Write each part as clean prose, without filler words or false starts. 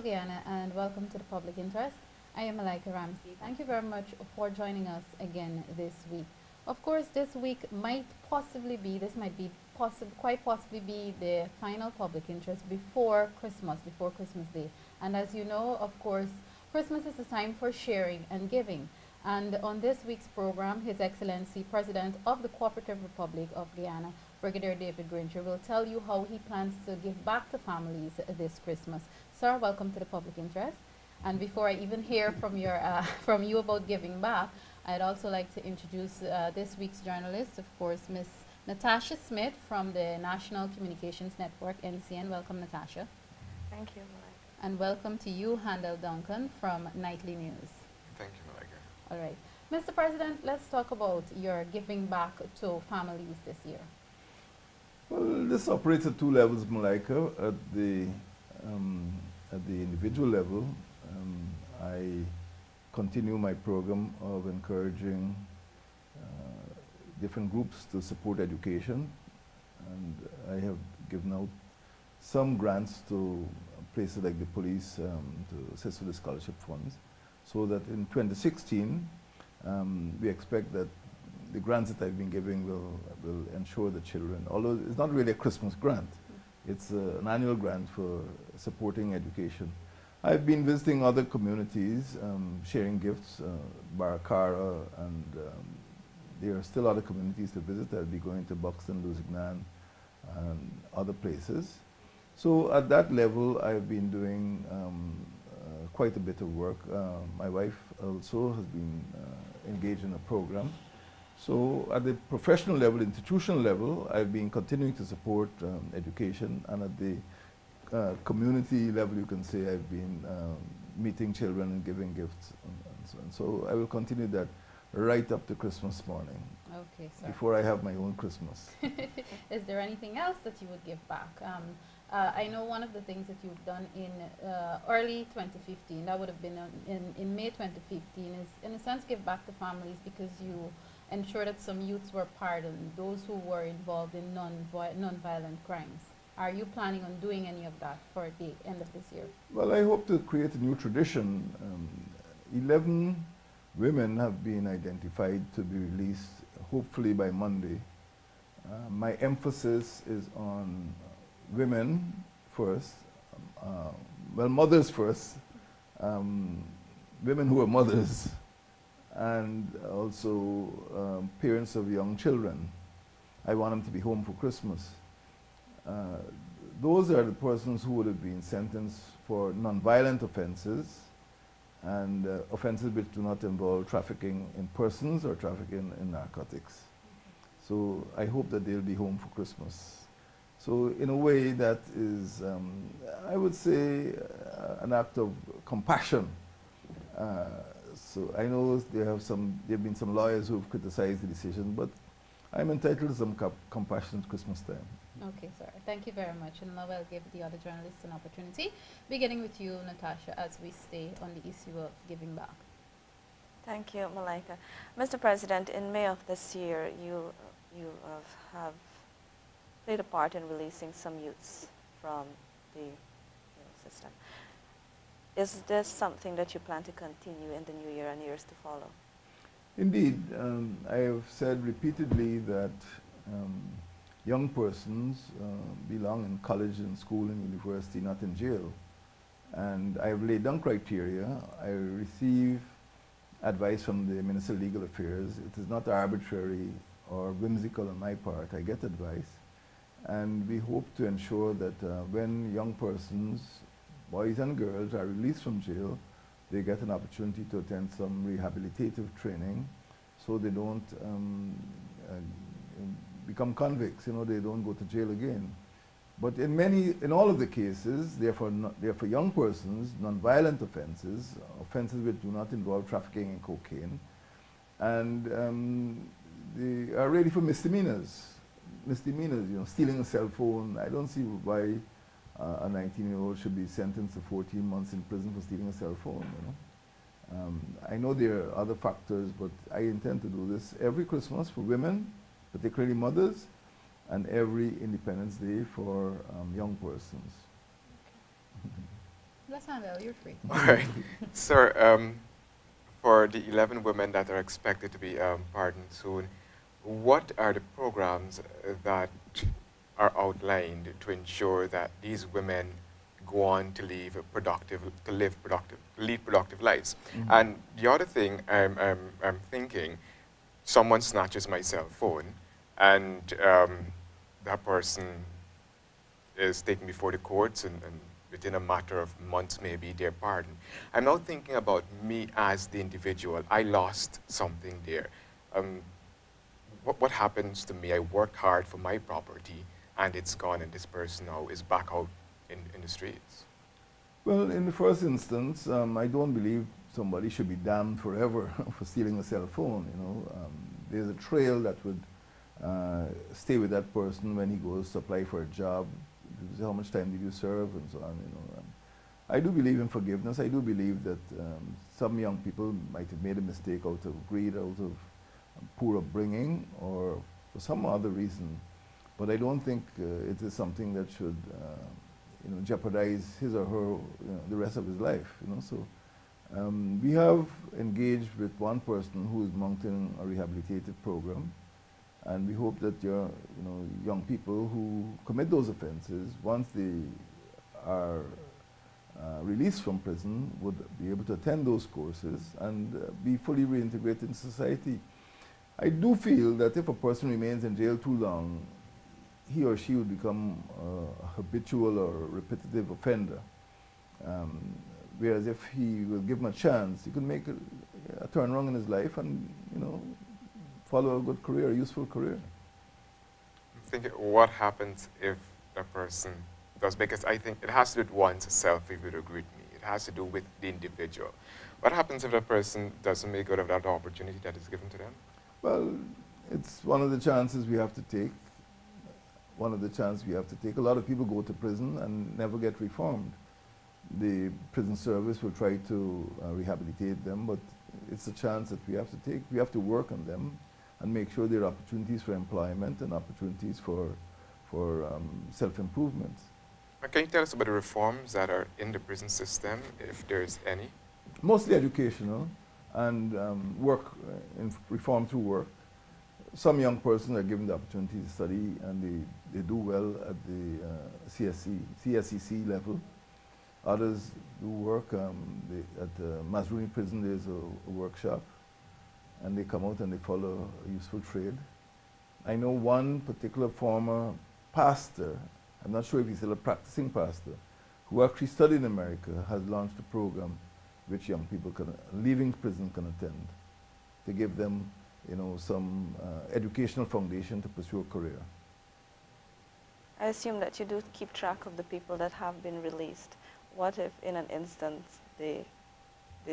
Guyana, and welcome to the Public Interest. I am Malaika Ramsey. Thank you very much for joining us again this week. Of course, this week might possibly be, quite possibly be the final public interest before Christmas Day. And as you know, of course, Christmas is a time for sharing and giving. And on this week's program, His Excellency, President of the Cooperative Republic of Guyana, Brigadier David Granger, will tell you how he plans to give back to families this Christmas. Sir, welcome to the Public Interest. And before I even hear from from you about giving back, I'd also like to introduce this week's journalist, of course, Miss Natasha Smith from the National Communications Network, NCN. Welcome, Natasha. Thank you, Malaika. And welcome to you, Handel Duncan from Nightly News. Thank you, Malaika. All right. Mr. President, let's talk about your giving back to families this year. Well, this operates at two levels, Malaika. At the individual level, I continue my program of encouraging different groups to support education, and I have given out some grants to places like the police to assist with the scholarship funds, so that in 2016 we expect that the grants that I've been giving will ensure the children, although it's not really a Christmas grant, it's an annual grant for supporting education. I've been visiting other communities, sharing gifts, Barakara, and there are still other communities to visit. I'll be going to Buxton, Lusignan, and other places. So at that level, I've been doing quite a bit of work. My wife also has been engaged in a program. So at the professional level, institutional level, I've been continuing to support education, and at the community level, you can say I've been meeting children and giving gifts and so on. So I will continue that right up to Christmas morning. Okay, sir. Before I have my own Christmas. Is there anything else that you would give back? I know one of the things that you've done in early 2015, that would have been in May 2015, is in a sense give back to families because you ensure that some youths were pardoned, those who were involved in non-violent crimes. Are you planning on doing any of that for the end of this year? Well, I hope to create a new tradition. 11 women have been identified to be released, hopefully by Monday. My emphasis is on women first, well, mothers first, women who are mothers, and also parents of young children. I want them to be home for Christmas. Those are the persons who would have been sentenced for non-violent offenses and offenses which do not involve trafficking in persons or trafficking in narcotics. So I hope that they'll be home for Christmas. So in a way that is, I would say, an act of compassion. So I know there have been some lawyers who have criticized the decision, but I'm entitled to some compassion at Christmas time. Okay, sir. Thank you very much. And now I'll give the other journalists an opportunity, beginning with you, Natasha, as we stay on the issue of giving back. Thank you, Malaika. Mr. President, in May of this year, you have played a part in releasing some youths from the system. Is this something that you plan to continue in the new year and years to follow? Indeed, I have said repeatedly that young persons belong in college and school and university, not in jail. And I have laid down criteria. I receive advice from the Minister of Legal Affairs. It is not arbitrary or whimsical on my part. I get advice. And we hope to ensure that when young persons, boys and girls, are released from jail, they get an opportunity to attend some rehabilitative training so they don't become convicts, you know, they don't go to jail again. But in all of the cases, they're for young persons, non-violent offenses, offenses which do not involve trafficking in cocaine, and they are ready for misdemeanors. Misdemeanors, you know, stealing a cell phone. I don't see why a 19-year-old should be sentenced to 14 months in prison for stealing a cell phone, you know. I know there are other factors, but I intend to do this every Christmas for women, particularly mothers, and every Independence Day for young persons. Let's Handel, you're free. All right. Sir, for the 11 women that are expected to be pardoned soon, what are the programs that are outlined to ensure that these women go on to live productive lives? Mm-hmm. And the other thing I'm thinking, someone snatches my cell phone, and that person is taken before the courts, and within a matter of months, maybe they're pardoned. I'm now thinking about me as the individual. I lost something there. What happens to me? I worked hard for my property, and it's gone, and this person now is back out in the streets. Well, in the first instance, I don't believe somebody should be damned forever for stealing a cell phone. You know, there's a trail that would stay with that person when he goes to apply for a job. How much time did you serve, and so on. You know, I do believe in forgiveness. I do believe that some young people might have made a mistake out of greed, out of poor upbringing, or for some other reason. But I don't think it is something that should, you know, jeopardize his or her, you know, the rest of his life. You know, so we have engaged with one person who is mounting a rehabilitative program, and we hope that your, you know, young people who commit those offenses, once they are released from prison, would be able to attend those courses and be fully reintegrated in society. I do feel that if a person remains in jail too long, he or she would become a habitual or repetitive offender. Whereas if he will give him a chance, he could make a turnaround in his life and, you know, follow a good career, a useful career. I'm thinking, what happens if a person does, because I think it has to do with one's self, if you would agree with me. It has to do with the individual. What happens if a person doesn't make good of that opportunity that is given to them? Well, it's one of the chances we have to take. One of the chances we have to take. A lot of people go to prison and never get reformed. The prison service will try to rehabilitate them, but it's a chance that we have to take. We have to work on them and make sure there are opportunities for employment and opportunities for self-improvement. Can you tell us about the reforms that are in the prison system, if there's any? Mostly educational and work, in reform through work. Some young persons are given the opportunity to study, and they do well at the CSEC level. Others do work. At Mazruni prison, there's a workshop, and they come out and they follow a useful trade. I know one particular former pastor, I'm not sure if he's still a practicing pastor, who actually studied in America, has launched a program which young people leaving prison can attend, to give them, you know, some educational foundation to pursue a career. I assume that you do keep track of the people that have been released. What if, in an instance, they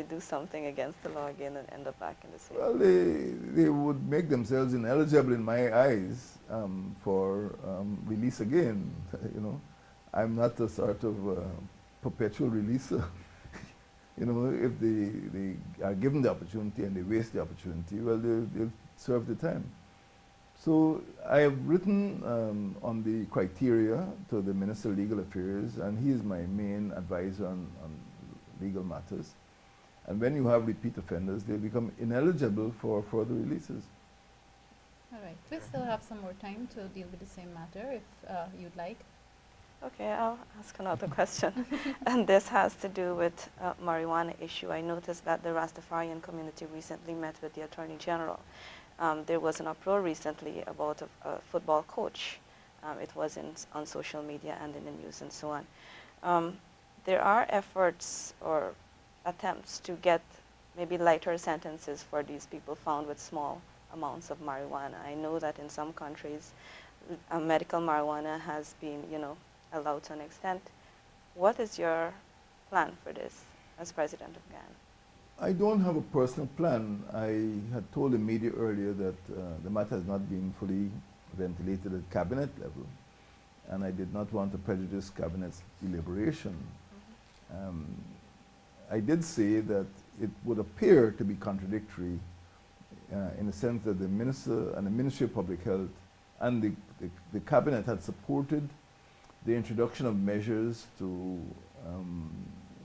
do something against the law again and end up back in the same? Well, they would make themselves ineligible in my eyes for release again. You know, I'm not a sort of perpetual releaser. You know, if they are given the opportunity and they waste the opportunity, well, they'll serve the time. So I have written on the criteria to the Minister of Legal Affairs, and he is my main advisor on legal matters. And when you have repeat offenders, they become ineligible for further releases. All right. We still have some more time to deal with the same matter if you'd like. Okay, I'll ask another question. And this has to do with marijuana issue. I noticed that the Rastafarian community recently met with the Attorney General. There was an uproar recently about a football coach. It was on social media and in the news and so on. There are efforts or attempts to get maybe lighter sentences for these people found with small amounts of marijuana. I know that in some countries, medical marijuana has been, you know, allowed to an extent. What is your plan for this as President of Ghana? I don't have a personal plan. I had told the media earlier that the matter has not been fully ventilated at cabinet level, and I did not want to prejudice cabinet's deliberation. I did say that it would appear to be contradictory in the sense that the Minister and the Ministry of Public Health and the cabinet had supported the introduction of measures to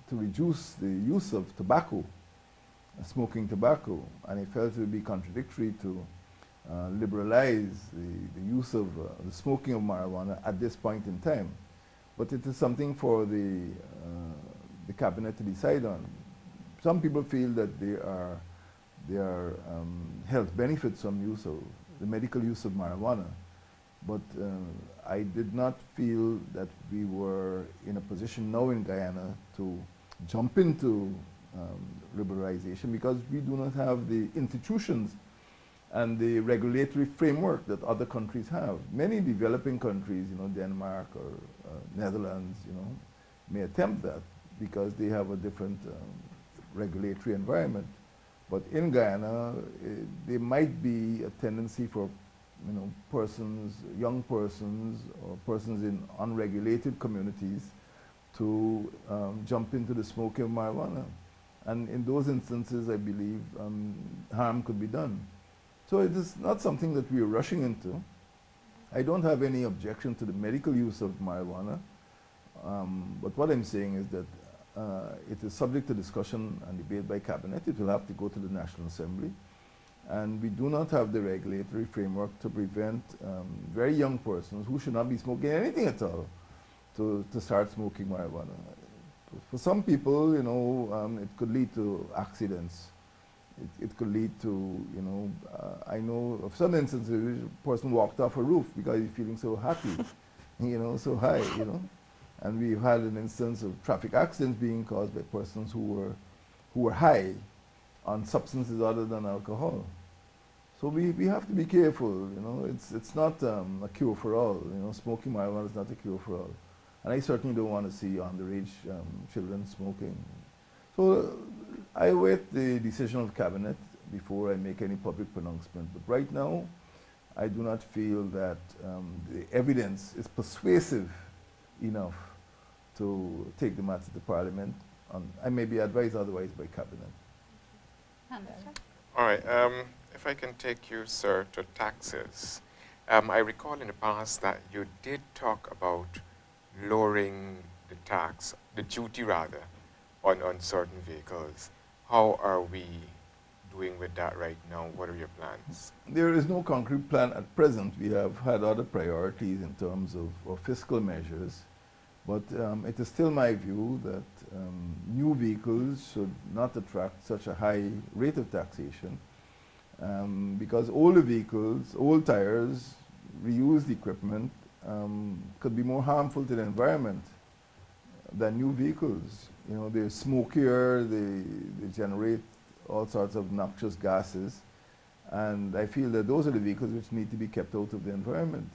to reduce the use of tobacco, smoking tobacco, and he felt it would be contradictory to liberalize the use of the smoking of marijuana at this point in time. But it is something for the cabinet to decide on. Some people feel that there are health benefits from use of the medical use of marijuana, but I did not feel that we were in a position now in Guyana to jump into liberalization, because we do not have the institutions and the regulatory framework that other countries have. Many developing countries, you know, Denmark or Netherlands, you know, may attempt that because they have a different regulatory environment. But in Guyana, there might be a tendency for, you know, persons, young persons, or persons in unregulated communities to jump into the smoking of marijuana. And in those instances, I believe harm could be done. So it is not something that we are rushing into. I don't have any objection to the medical use of marijuana, but what I'm saying is that it is subject to discussion and debate by cabinet. It will have to go to the National Assembly. And we do not have the regulatory framework to prevent very young persons who should not be smoking anything at all to start smoking marijuana. For some people, you know, it could lead to accidents. It could lead to, you know, I know of some instances a person walked off a roof because he's feeling so happy, you know, so high, you know. And we've had an instance of traffic accidents being caused by persons who were high on substances other than alcohol. So we have to be careful, you know. It's not a cure for all, you know. Smoking marijuana is not a cure for all. And I certainly don't want to see underage children smoking. So I await the decision of cabinet before I make any public pronouncement. But right now, I do not feel that the evidence is persuasive enough to take the matter to Parliament. I may be advised otherwise by cabinet. Handel. All right. If I can take you, sir, to taxes. I recall in the past that you did talk about lowering the tax, the duty rather, on certain vehicles. How are we doing with that right now? What are your plans? There is no concrete plan at present. We have had other priorities in terms of fiscal measures, but it is still my view that new vehicles should not attract such a high rate of taxation, because older vehicles, old tires, reused equipment could be more harmful to the environment than new vehicles. You know, they're smokier, they generate all sorts of noxious gases, and I feel that those are the vehicles which need to be kept out of the environment.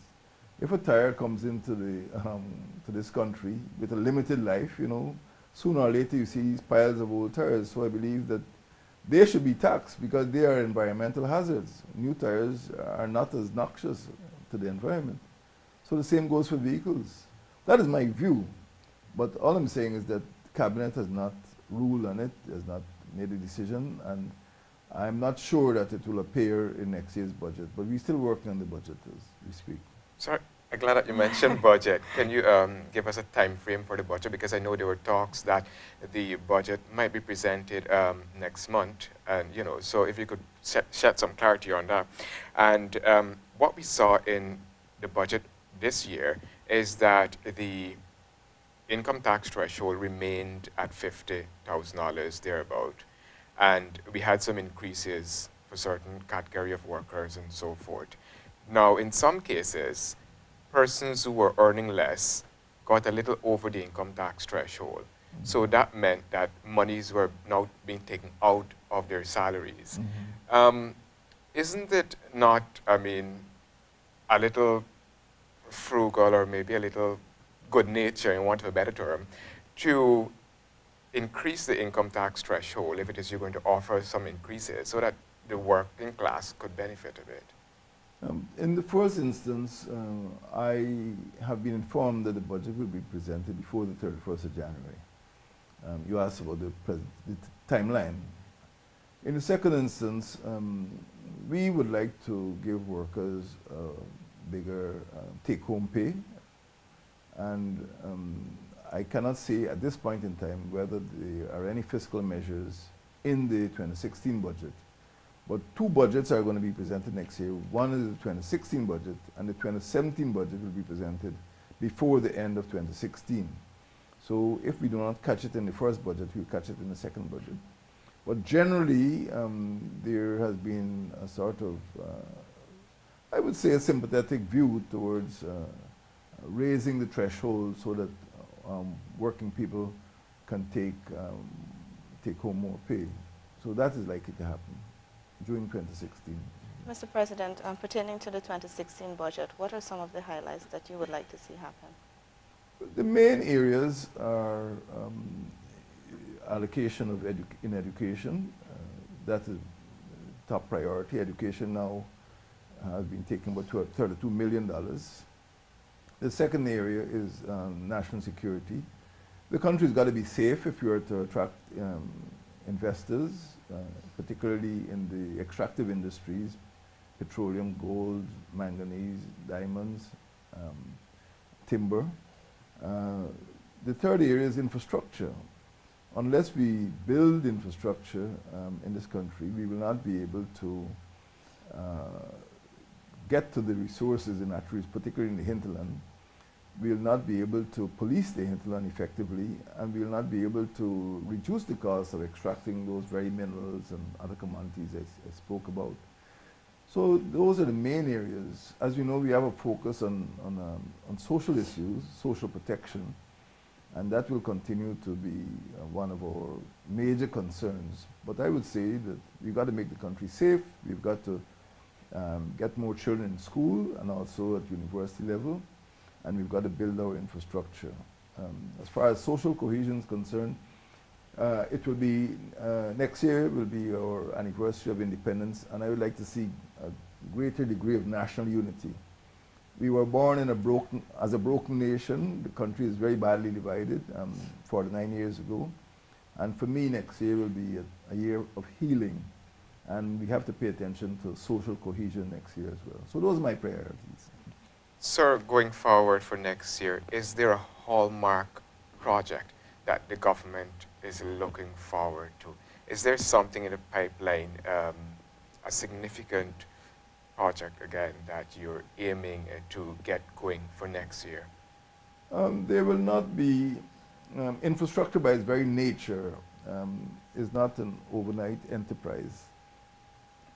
If a tire comes into to this country with a limited life, you know, sooner or later you see these piles of old tires. So I believe that they should be taxed because they are environmental hazards. New tires are not as noxious to the environment. So the same goes for vehicles. That is my view. But all I'm saying is that cabinet has not ruled on it, has not made a decision, and I'm not sure that it will appear in next year's budget. But we're still working on the budget as we speak. Sorry, I'm glad that you mentioned budget. Can you give us a time frame for the budget? Because I know there were talks that the budget might be presented next month, and you know, so if you could shed some clarity on that. And what we saw in the budget this year is that the income tax threshold remained at $50,000 thereabout, and we had some increases for certain category of workers and so forth. Now, in some cases, persons who were earning less got a little over the income tax threshold. Mm-hmm. So that meant that monies were now being taken out of their salaries. Mm-hmm. Isn't it not, I mean, a little frugal or maybe a little good nature, in want of a better term, to increase the income tax threshold if it is you're going to offer some increases so that the working class could benefit a bit? In the first instance, I have been informed that the budget will be presented before the 31st of January. You asked about the timeline. In the second instance, we would like to give workers bigger take-home pay. And I cannot say at this point in time whether there are any fiscal measures in the 2016 budget. But two budgets are going to be presented next year. One is the 2016 budget, and the 2017 budget will be presented before the end of 2016. So if we do not catch it in the first budget, we'll catch it in the second budget. But generally, there has been a sort of, I would say, a sympathetic view towards raising the threshold so that working people can take home more pay. So that is likely to happen during 2016. Mr. President, pertaining to the 2016 budget, what are some of the highlights that you would like to see happen? The main areas are allocation of in education. That is top priority. Education now has been taking about $32 million. The second area is national security. The country's got to be safe if you are to attract investors, particularly in the extractive industries, petroleum, gold, manganese, diamonds, timber. The third area is infrastructure. Unless we build infrastructure in this country, we will not be able to get to the resources in natural, particularly in the hinterland. We will not be able to police the hinterland effectively, and we will not be able to reduce the cost of extracting those very minerals and other commodities I spoke about. So those are the main areas. As you know, we have a focus on social issues, social protection, and that will continue to be one of our major concerns. But I would say that we've got to make the country safe. We've got to get more children in school and also at university level, and we've got to build our infrastructure. As far as social cohesion is concerned, it will be, next year will be our anniversary of independence, and I would like to see a greater degree of national unity. We were born in as a broken nation. The country is very badly divided 49 years ago. And for me, next year will be a year of healing. And we have to pay attention to social cohesion next year as well. So those are my priorities. Sir, going forward for next year, is there a hallmark project that the government is looking forward to? Is there something in the pipeline, a significant project again that you're aiming to get going for next year? There will not be, infrastructure by its very nature is not an overnight enterprise.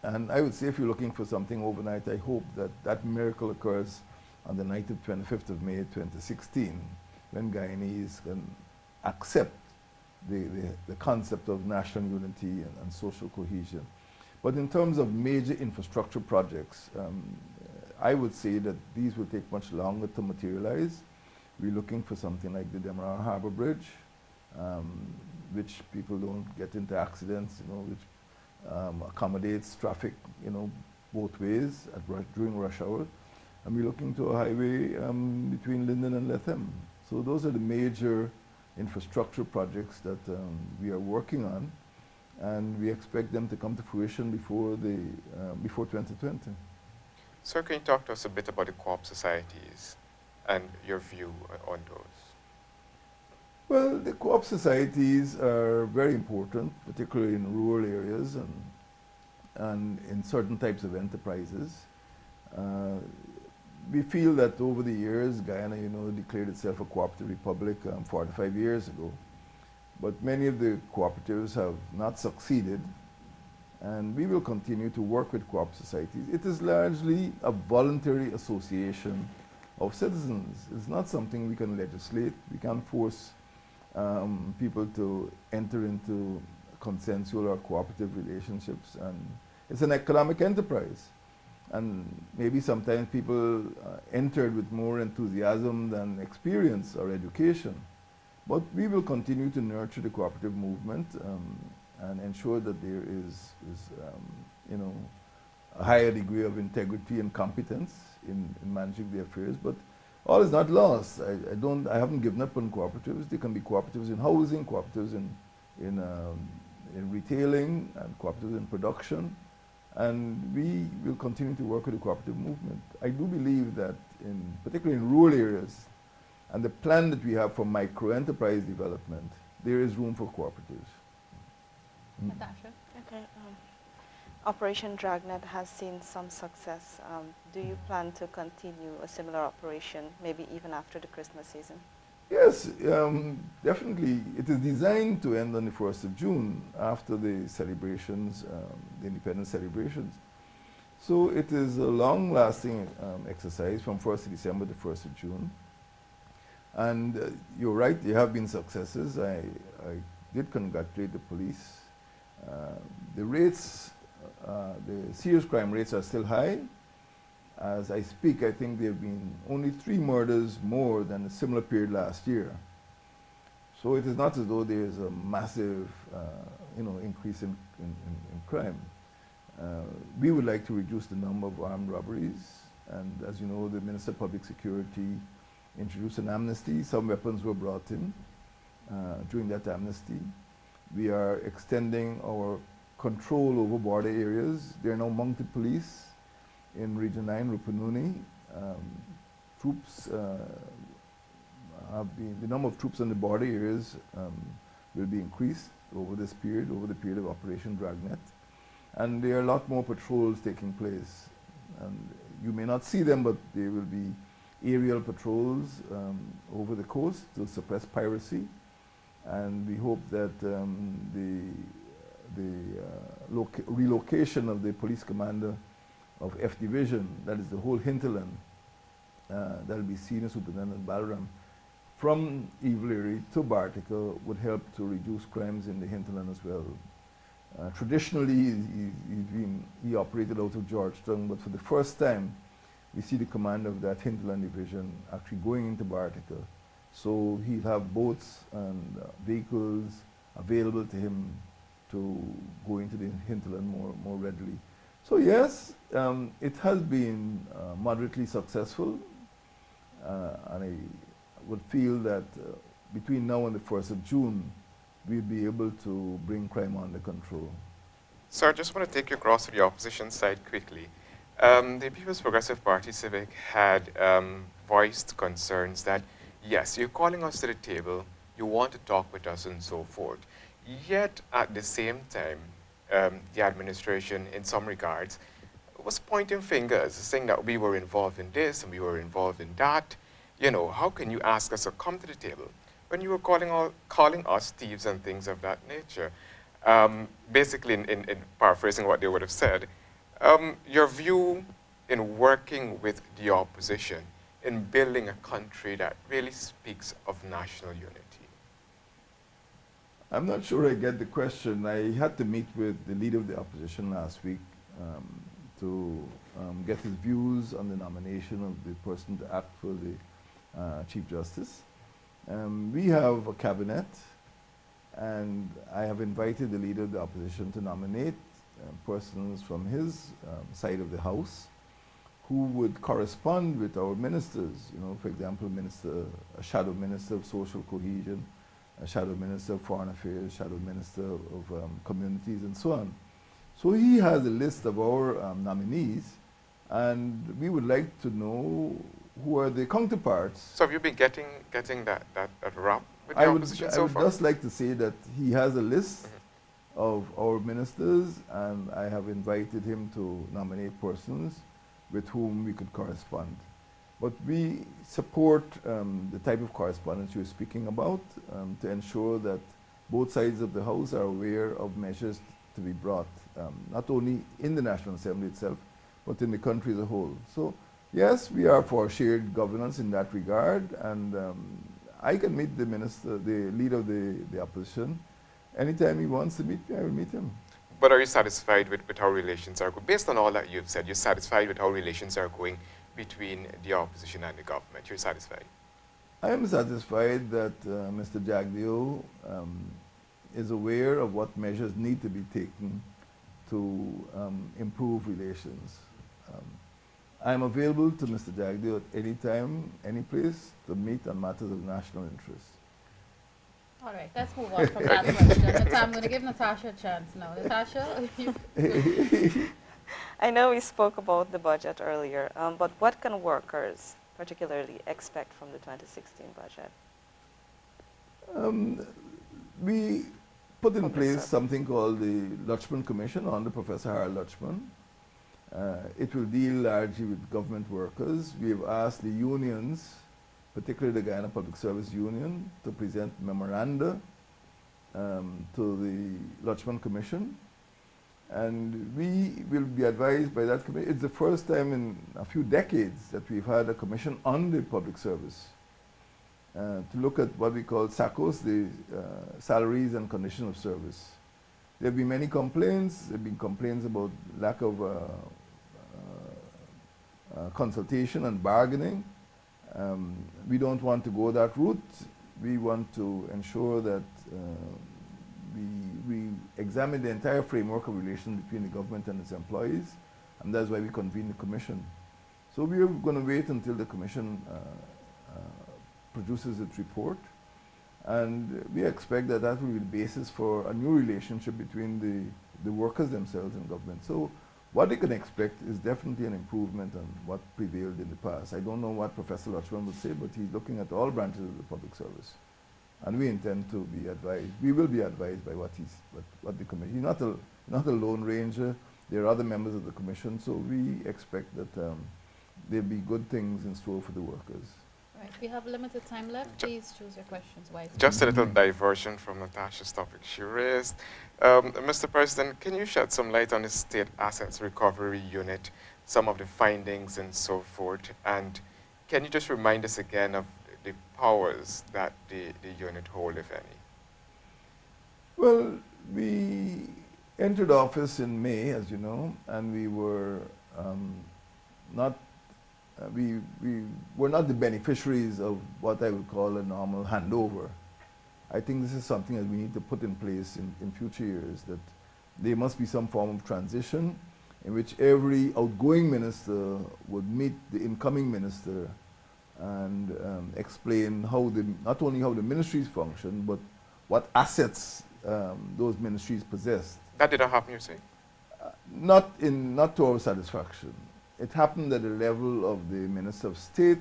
And I would say if you're looking for something overnight, I hope that that miracle occurs on the night of 25th of May 2016, when Guyanese can accept the concept of national unity and social cohesion. But in terms of major infrastructure projects, I would say that these will take much longer to materialize. We're looking for something like the Demerara Harbor Bridge, which people don't get into accidents, which accommodates traffic, both ways during rush hour. And we're looking to a highway between Linden and Lethem. So those are the major infrastructure projects that we are working on, and we expect them to come to fruition before 2020. Sir, can you talk to us a bit about the co-op societies and your view on those? Well, the co-op societies are very important, particularly in rural areas and in certain types of enterprises. We feel that over the years, Guyana, declared itself a cooperative republic 45 years ago. But many of the cooperatives have not succeeded, and we will continue to work with co-op societies. It is largely a voluntary association of citizens. It's not something we can legislate. We can't force people to enter into consensual or cooperative relationships. And it's an economic enterprise. And maybe sometimes people entered with more enthusiasm than experience or education. But we will continue to nurture the cooperative movement and ensure that there is a higher degree of integrity and competence in managing the affairs. But all is not lost. I haven't given up on cooperatives. There can be cooperatives in housing, cooperatives in retailing, and cooperatives in production. And we will continue to work with the cooperative movement. I do believe that, particularly in rural areas, and the plan that we have for micro-enterprise development, there is room for cooperatives. Natasha? Okay. Operation Dragnet has seen some success. Do you plan to continue a similar operation, maybe even after the Christmas season? Yes, definitely. It is designed to end on the 1st of June after the celebrations, the independence celebrations. So it is a long-lasting exercise from 1st of December to 1st of June. And you're right, there have been successes. I did congratulate the police. The rates, the serious crime rates are still high. As I speak, I think there have been only 3 murders more than a similar period last year. So it is not as though there is a massive increase in crime. We would like to reduce the number of armed robberies. And as you know, the Minister of Public Security introduced an amnesty. Some weapons were brought in during that amnesty. We are extending our control over border areas. There are now mounted police in Region 9, Rupununi. Troops the number of troops on the border areas will be increased over this period, over the period of Operation Dragnet. And there are a lot more patrols taking place. And you may not see them, but there will be aerial patrols over the coast to suppress piracy. And we hope that relocation of the police commander of F Division, that is the whole hinterland, that will be Senior Superintendent Balram, from Evelary to Bartica would help to reduce crimes in the hinterland as well. Traditionally, he operated out of Georgetown, but for the first time, we see the commander of that hinterland division actually going into Bartica. So he'll have boats and vehicles available to him to go into the hinterland more readily. So yes, it has been moderately successful, and I would feel that between now and the 1st of June, we'll be able to bring crime under control. So I just want to take you across to the opposition side quickly. The People's Progressive Party Civic had voiced concerns that, yes, you're calling us to the table, you want to talk with us and so forth. Yet, at the same time, the administration, in some regards, was pointing fingers, saying that we were involved in this and we were involved in that. You know, how can you ask us to come to the table when you were calling us thieves and things of that nature? Basically, in paraphrasing what they would have said, your view in working with the opposition in building a country that really speaks of national unity. I'm not sure I get the question. I had to meet with the leader of the opposition last week to get his views on the nomination of the person to act for the Chief Justice. We have a cabinet, and I have invited the leader of the opposition to nominate persons from his side of the House who would correspond with our ministers. You know, for example, a shadow minister of social cohesion, a shadow minister of foreign affairs, shadow minister of communities, and so on. So he has a list of our nominees, and we would like to know who are the counterparts. So have you been getting that rap with the opposition so far? I would just like to say that he has a list of our ministers, and I have invited him to nominate persons with whom we could correspond. But we support the type of correspondence you're speaking about to ensure that both sides of the House are aware of measures to be brought, not only in the National Assembly itself, but in the country as a whole. So yes, we are for shared governance in that regard, and I can meet the minister, the leader of the opposition. Anytime he wants to meet me, I will meet him. But are you satisfied with how relations are going? Based on all that you've said, you're satisfied with how relations are going between the opposition and the government? You're satisfied? I am satisfied that Mr. Jagdeo is aware of what measures need to be taken to improve relations. I am available to Mr. Jagdeo at any time, any place, to meet on matters of national interest. All right, let's move on from that question. I'm going to give Natasha a chance now. Natasha? I know we spoke about the budget earlier, but what can workers particularly expect from the 2016 budget? We put in Public place service. something called the Lutchman Commission under Professor Harold Lutchman. It will deal largely with government workers. We have asked the unions, particularly the Guyana Public Service Union, to present memoranda to the Lutchman Commission. And we will be advised by that committee. It's the first time in a few decades that we've had a commission on the public service to look at what we call SACOs, the salaries and conditions of service. There have been many complaints. There have been complaints about lack of consultation and bargaining. We don't want to go that route. We want to ensure that we examine the entire framework of relations between the government and its employees, and that's why we convene the commission. So we are going to wait until the commission produces its report, and we expect that that will be the basis for a new relationship between the workers themselves and government. So what they can expect is definitely an improvement on what prevailed in the past. I don't know what Professor Lutchman would say, but he's looking at all branches of the public service. And we intend to be advised. We will be advised by what the commission. He's not a lone ranger. There are other members of the commission, so we expect that there'll be good things in store for the workers. Right. We have limited time left. Please choose your questions wisely. Just a little diversion from Natasha's topic she raised. Mr. President, can you shed some light on the State Assets Recovery Unit, some of the findings and so forth? And can you just remind us again of the powers that the unit hold, if any? Well, we entered office in May, as you know, and we were we were not the beneficiaries of what I would call a normal handover. I think this is something that we need to put in place in future years, that there must be some form of transition in which every outgoing minister would meet the incoming minister and explain how not only how the ministries function, but what assets those ministries possessed. That didn't happen, you say? Not to our satisfaction. It happened at the level of the Minister of State,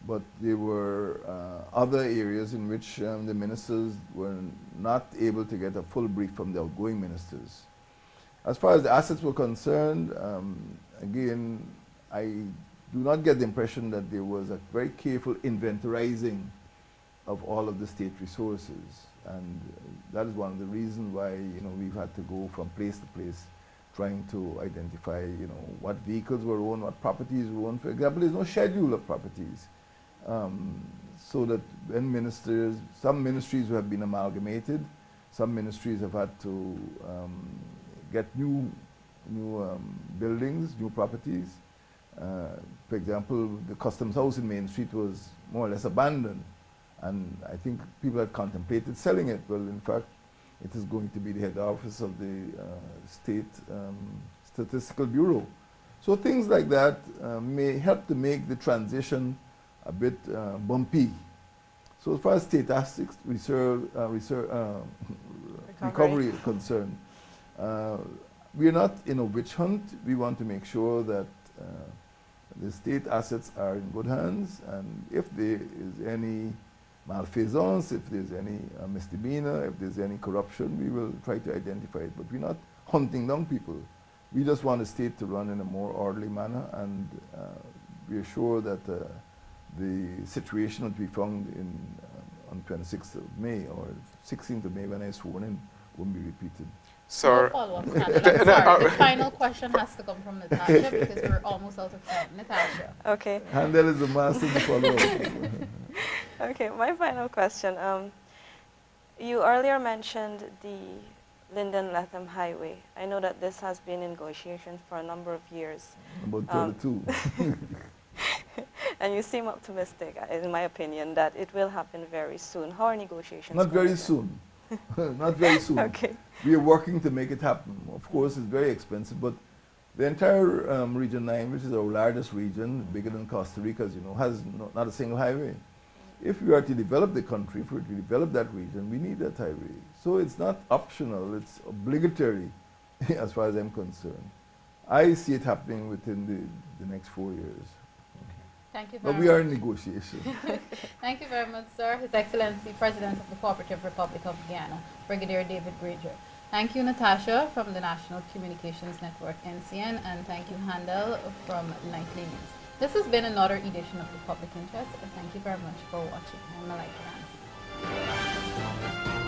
but there were other areas in which the ministers were not able to get a full brief from the outgoing ministers. As far as the assets were concerned, again, I do not get the impression that there was a very careful inventorizing of all of the state resources, and that is one of the reasons why we've had to go from place to place trying to identify what vehicles were owned, what properties were owned. For example, there's no schedule of properties, so that when some ministries have been amalgamated, some ministries have had to get new buildings, new properties. For example, the Customs House in Main Street was more or less abandoned, and I think people had contemplated selling it. Well, in fact, it is going to be the head office of the State Statistical Bureau. So things like that may help to make the transition a bit bumpy. So as far as state assets recovery is concerned, we are not in a witch hunt. We want to make sure that the state assets are in good hands, and if there is any malfeasance, if there's any misdemeanor, if there's any corruption, we will try to identify it. But we're not hunting down people. We just want the state to run in a more orderly manner, and we are sure that the situation that we found on 26th of May or 16th of May when I sworn in won't be repeated. Sir, No follow-up, Handel. I'm sorry. The final question has to come from Natasha because we're almost out of time. Natasha. Okay. Handel is the master of the follow-up. Okay, my final question. You earlier mentioned the Linden-Latham Highway. I know that this has been in negotiations for a number of years. About 32. And you seem optimistic, in my opinion, that it will happen very soon. How are negotiations Not going very soon. Not very soon. Okay. We are working to make it happen. Of course, it's very expensive, but the entire Region 9, which is our largest region, bigger than Costa Rica, as you know, has not a single highway. If we are to develop the country, if we are to develop that region, we need that highway. So it's not optional, it's obligatory as far as I'm concerned. I see it happening within the next 4 years. Thank you very But much. we are in negotiation. Thank you very much, sir. His Excellency, President of the Cooperative Republic of Guyana, Brigadier David Granger. Thank you, Natasha, from the National Communications Network, NCN, and thank you, Handel, from Nightly News. This has been another edition of The Public Interest. Thank you very much for watching. I'm Malaika Ramsey.